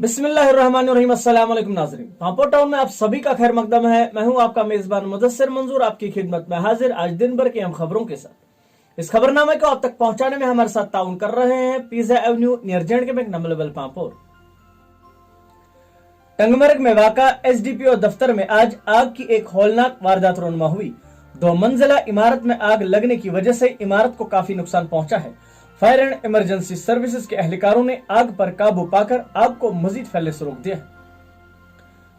बिस्मिल्लाहिर्रहमानिर्रहीम। अस्सलाम वालेकुम नाज़रीन, पांपोर टाउन में आप सभी का खैर मकदम है। मैं हूं आपका मेजबान मुदस्सिर मंजूर, आपकी खिदमत में हाजिर आज दिन भर की अहम खबरों के साथ। इस खबरनामे को आप तक पहुंचाने में हमारे साथ ताउन कर रहे हैं पिज़्ज़ा एवेन्यू नियर जेंड के bank number level Pampore. Tangmarg में वाक़ा एसडीपीओ दफ्तर में आज आग की एक हौलनाक वारदात रोनमा हुई। 2 मंजिला इमारत में आग लगने की वजह से इमारत को काफी नुकसान पहुंचा है। फायर एंड इमरजेंसी सर्विसेज के एहलकारों ने आग पर काबू पाकर आग को मजीद फैलने से रोक दिया है।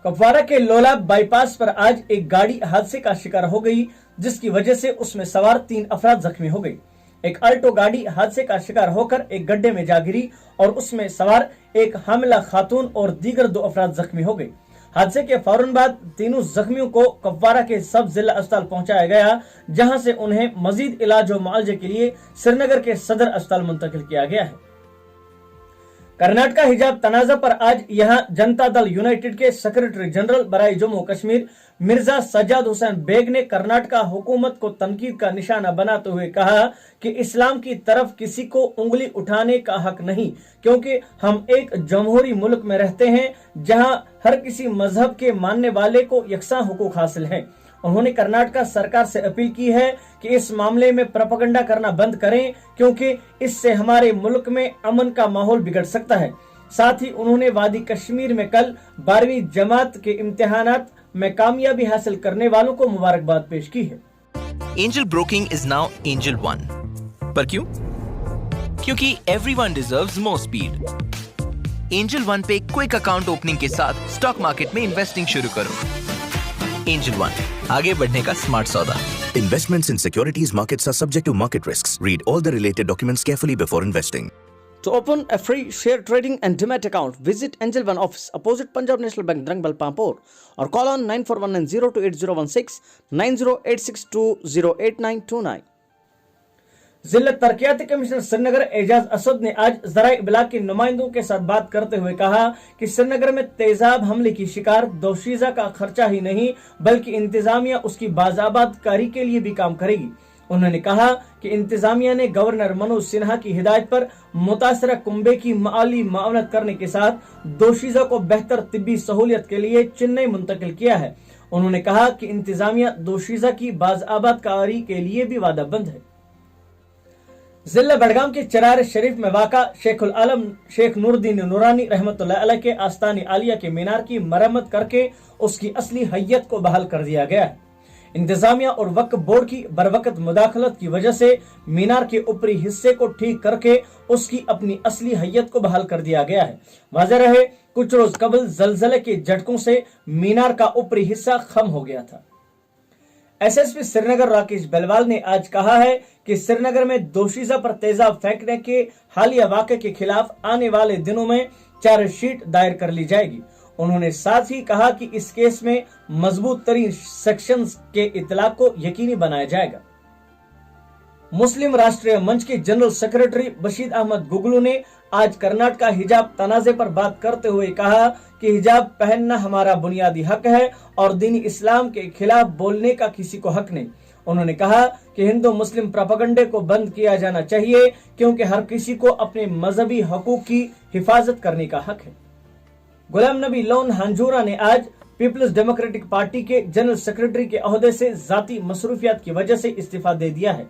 कुपवारा के लोलाब बाईपास पर आज एक गाड़ी हादसे का शिकार हो गई, जिसकी वजह से उसमें सवार 3 अफराद जख्मी हो गई। एक अल्टो गाड़ी हादसे का शिकार होकर एक गड्ढे में जा गिरी और उसमें सवार एक हामिला खातून और दीगर 2 अफराद जख्मी हो गए। हादसे के फौरन बाद तीनों जख्मियों को कुपवारा के सब जिला अस्पताल पहुंचाया गया, जहां से उन्हें मजीद इलाज और मुआवजे के लिए श्रीनगर के सदर अस्पताल मुंतकिल किया गया है। कर्नाटक हिजाब तनाज़ा पर आज यहां जनता दल यूनाइटेड के सेक्रेटरी जनरल बराई जम्मू कश्मीर मिर्जा सज्जाद हुसैन बेग ने कर्नाटक हुकूमत को तनकीद का निशाना बनाते हुए कहा कि इस्लाम की तरफ किसी को उंगली उठाने का हक नहीं, क्योंकि हम एक जमहूरी मुल्क में रहते हैं जहां हर किसी मजहब के मानने वाले को यकसां हुकूक हासिल हैं। उन्होंने कर्नाटक सरकार से अपील की है कि इस मामले में प्रोपेगेंडा करना बंद करें, क्योंकि इससे हमारे मुल्क में अमन का माहौल बिगड़ सकता है। साथ ही उन्होंने वादी कश्मीर में कल 12वीं जमात के इम्तिहानात में कामयाबी हासिल करने वालों को मुबारकबाद पेश की है। Angel broking is now angel one. पर क्यों? क्योंकि everyone deserves more speed. Angel one पे क्विक अकाउंट ओपनिंग के साथ स्टॉक मार्केट में इन्वेस्टिंग शुरू करो। एंजल वन, आगे बढ़ने का स्मार्ट सौदा। Investments in securities markets are subject to market risks. Read all the related documents carefully before investing. To open a free share trading and demat account, visit Angel One office opposite Punjab National Bank, Drangbal, Pampore, or call on 9419028016 9086208929। जिला तरक्याती commissioner Srinagar Ejaz Asad ने आज ज़राए इब्लाग के नुमाइंदों के साथ बात करते हुए कहा कि श्रीनगर में तेजाब हमले की शिकार दोशीजा का खर्चा ही नहीं, बल्कि इंतजामिया उसकी बाज़ाबादकारी के लिए भी काम करेगी। उन्होंने कहा कि इंतजामिया ने गवर्नर मनोज सिन्हा की हिदायत पर मुतासरा कुंबे की माली मावनत करने के साथ दोशीजा को बेहतर तिब्बी सहूलियत के लिए चेन्नई मुंतकिल किया है। उन्होंने कहा कि इंतजामिया दोशीजा की बाज़ाबादकारी के लिए भी वादाबंद है। जिला बड़गाम के चरार शरीफ में वाक़ा शेखुल आलम शेख नूरुद्दीन नूरानी रहमतुल्लाह अलैह के आस्तानी आलिया के मीनार की मरम्मत करके उसकी असली हैयत को बहाल कर दिया गया है। इंतजामिया और वक्फ बोर्ड की बरवकत मुदाखलत की वजह से मीनार के ऊपरी हिस्से को ठीक करके उसकी अपनी असली हैयत को बहाल कर दिया गया है। वाज़ेह रहे, कुछ रोज कबल जलजले के झटकों से मीनार का ऊपरी हिस्सा खम हो गया था। एसएसपी श्रीनगर राकेश बेलवाल ने आज कहा है कि श्रीनगर में दोशीजा पर तेजाब फेंकने के हालिया वाक़े के खिलाफ आने वाले दिनों में चार्जशीट दायर कर ली जाएगी। उन्होंने साथ ही कहा कि इस केस में मजबूत तरीन सेक्शंस के इतलाक को यकीनी बनाया जाएगा। मुस्लिम राष्ट्रीय मंच के जनरल सेक्रेटरी बशीर अहमद गुगलू ने आज कर्नाटक हिजाब तनाज़े पर बात करते हुए कहा कि हिजाब पहनना हमारा बुनियादी हक है और दीनी इस्लाम के खिलाफ बोलने का किसी को हक नहीं। उन्होंने कहा कि हिंदू मुस्लिम प्रोपेगेंडे को बंद किया जाना चाहिए, क्योंकि हर किसी को अपने मजहबी हकूक की हिफाजत करने का हक है। गुलाम नबी लोन हंजूरा ने आज पीपल्स डेमोक्रेटिक पार्टी के जनरल सेक्रेटरी के ओहदे से जाती मसरूफियात की वजह से इस्तीफा दे दिया है।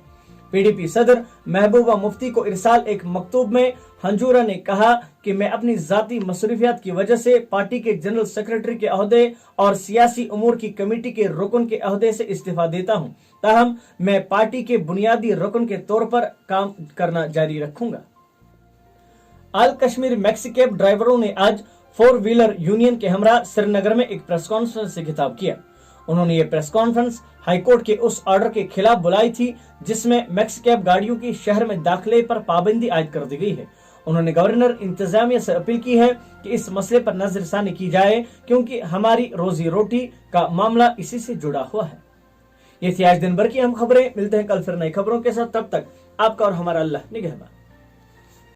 पीडीपी सदर महबूबा मुफ्ती को इरसाल एक मकतूब में हंजूरा ने कहा कि मैं अपनी जाती मसरूफियात की वजह से पार्टी के जनरल सेक्रेटरी के ओहदे और सियासी उमूर की कमेटी के रुकन के ओहदे से इस्तीफा देता हूं, ताहम मैं पार्टी के बुनियादी रुकन के तौर पर काम करना जारी रखूंगा। आल कश्मीर मैक्सिकैब ड्राइवरों ने आज 4 व्हीलर यूनियन के हमरा श्रीनगर में एक प्रेस कॉन्फ्रेंस से खिताब किया। उन्होंने ये प्रेस कॉन्फ्रेंस हाईकोर्ट के उस ऑर्डर के खिलाफ बुलाई थी जिसमें मैक्सिकैब गाड़ियों की शहर में दाखिले पर पाबंदी आयद कर दी गई है। उन्होंने गवर्नर इंतजामिया से अपील की है कि इस मसले पर नजरसानी की जाए, क्योंकि हमारी रोजी रोटी का मामला इसी से जुड़ा हुआ है। ये थी आज दिन भर की अहम खबरें। मिलते हैं कल फिर नई खबरों के साथ, तब तक आपका और हमारा अल्लाह निगहबान।